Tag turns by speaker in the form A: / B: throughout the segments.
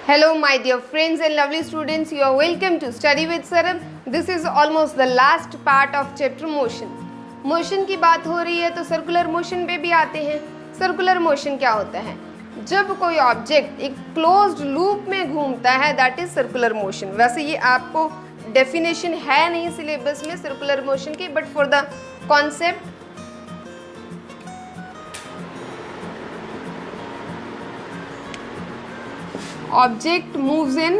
A: Hello my dear friends and lovely students, you are welcome to Study with Saurabh. This is almost the last part of chapter motion. Motion की बात हो रही है तो circular motion पे भी आते हैं। सर्कुलर मोशन क्या होता है? जब कोई ऑब्जेक्ट एक क्लोज्ड लूप में घूमता है, दैट इज सर्कुलर मोशन। वैसे ये आपको डेफिनेशन है नहीं सिलेबस में सर्कुलर मोशन की, but for the concept object moves in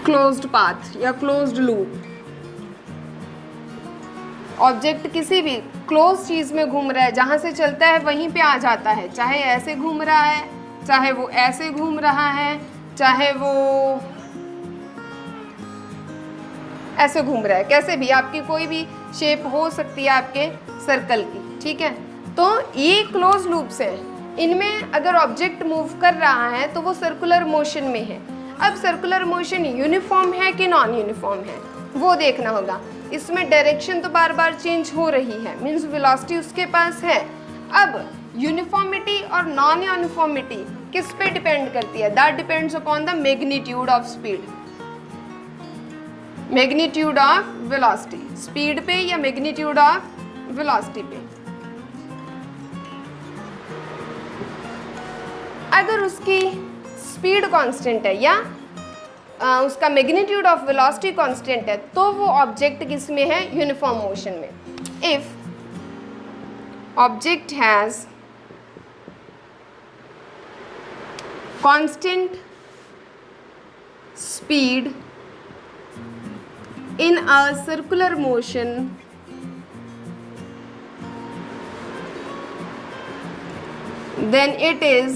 A: closed path या क्लोज्ड लूप। ऑब्जेक्ट किसी भी क्लोज चीज में घूम रहा है, जहां से चलता है वहीं पे आ जाता है, चाहे ऐसे घूम रहा है, चाहे वो ऐसे घूम रहा है, चाहे वो ऐसे घूम रहा है, कैसे भी आपकी कोई भी शेप हो सकती है आपके सर्कल की, ठीक है। तो ये क्लोज लूप्स है, इनमें अगर ऑब्जेक्ट मूव कर रहा है तो वो सर्कुलर मोशन में है। अब सर्कुलर मोशन यूनिफॉर्म है कि नॉन यूनिफॉर्म है वो देखना होगा। इसमें डायरेक्शन तो बार बार चेंज हो रही है, मीन्स वेलोसिटी उसके पास है। अब यूनिफॉर्मिटी और नॉन यूनिफॉर्मिटी किस पे डिपेंड करती है? That depends upon the magnitude of speed, magnitude of velocity, speed पे या मैग्नीट्यूड ऑफ वेलोसिटी पे। अगर उसकी स्पीड कांस्टेंट है या उसका मैग्नीट्यूड ऑफ वेलोसिटी कांस्टेंट है तो वो ऑब्जेक्ट किस में है? यूनिफॉर्म मोशन में। If object has constant speed in a circular motion, then it is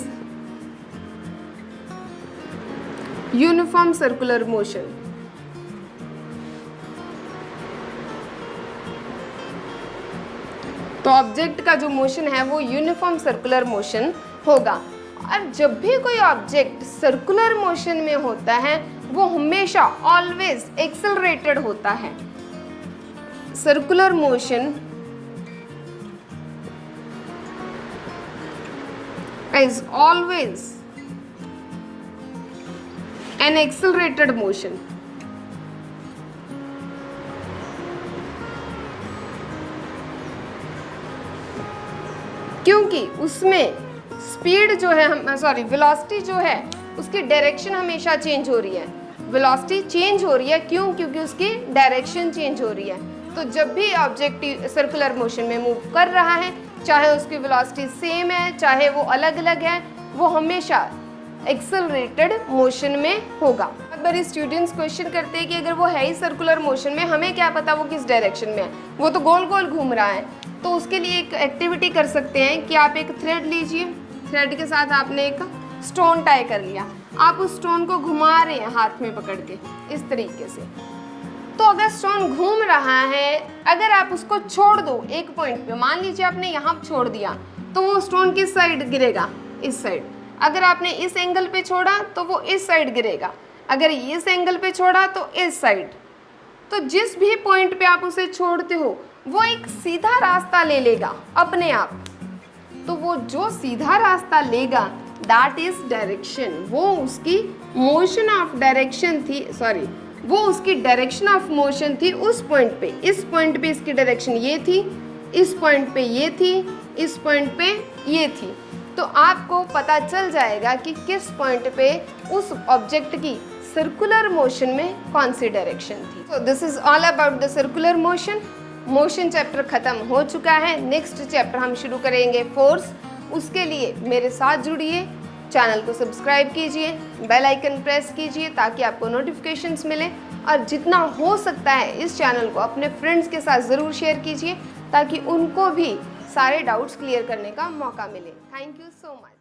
A: uniform circular motion. तो ऑब्जेक्ट का जो मोशन है वो यूनिफॉर्म सर्कुलर मोशन होगा। और जब भी कोई ऑब्जेक्ट सर्कुलर मोशन में होता है वो हमेशा ऑलवेज एक्सेलरेटेड होता है। Circular motion is always an accelerated motion। क्योंकि उसमें स्पीड जो है, वेलोसिटी जो है उसकी डायरेक्शन हमेशा चेंज हो रही है। वेलोसिटी चेंज हो रही है क्यों? क्योंकि उसकी डायरेक्शन चेंज हो रही है। तो जब भी ऑब्जेक्ट सर्कुलर मोशन में मूव कर रहा है, चाहे उसकी वेलोसिटी सेम है चाहे वो अलग अलग है, वो हमेशा एक्सेलरेटेड मोशन में होगा। अगर स्टूडेंट्स क्वेश्चन करते हैं कि अगर वो है ही सर्कुलर मोशन में, हमें क्या पता वो किस डायरेक्शन में है, वो तो गोल गोल घूम रहा है। तो उसके लिए एक एक्टिविटी कर सकते हैं कि आप एक थ्रेड लीजिए, थ्रेड के साथ आपने एक स्टोन टाई कर लिया, आप उस स्टोन को घुमा रहे हैं हाथ में पकड़ के इस तरीके से। तो अगर स्टोन घूम रहा है, अगर आप उसको छोड़ दो एक पॉइंट पे, मान लीजिए आपने यहाँ छोड़ दिया, तो वो स्टोन किस साइड गिरेगा? इस साइड। अगर आपने इस एंगल पे छोड़ा तो वो इस साइड गिरेगा, अगर इस एंगल पे छोड़ा तो इस साइड। तो जिस भी पॉइंट पे आप उसे छोड़ते हो वो एक सीधा रास्ता ले लेगा अपने आप। तो वो जो सीधा रास्ता लेगा दैट इज डायरेक्शन, वो उसकी मोशन ऑफ डायरेक्शन थी, वो उसकी डायरेक्शन ऑफ मोशन थी उस पॉइंट पे। इस पॉइंट पे इसकी डायरेक्शन ये थी, इस पॉइंट पे ये थी, इस पॉइंट पे ये थी। तो आपको पता चल जाएगा कि किस पॉइंट पे उस ऑब्जेक्ट की सर्कुलर मोशन में कौन सी डायरेक्शन थी। So this is all about the circular motion. Motion chapter खत्म हो चुका है, नेक्स्ट चैप्टर हम शुरू करेंगे फोर्स। उसके लिए मेरे साथ जुड़िए, चैनल को सब्सक्राइब कीजिए, बेल आइकन प्रेस कीजिए ताकि आपको नोटिफिकेशंस मिले, और जितना हो सकता है इस चैनल को अपने फ्रेंड्स के साथ ज़रूर शेयर कीजिए ताकि उनको भी सारे डाउट्स क्लियर करने का मौका मिले। Thank you so much.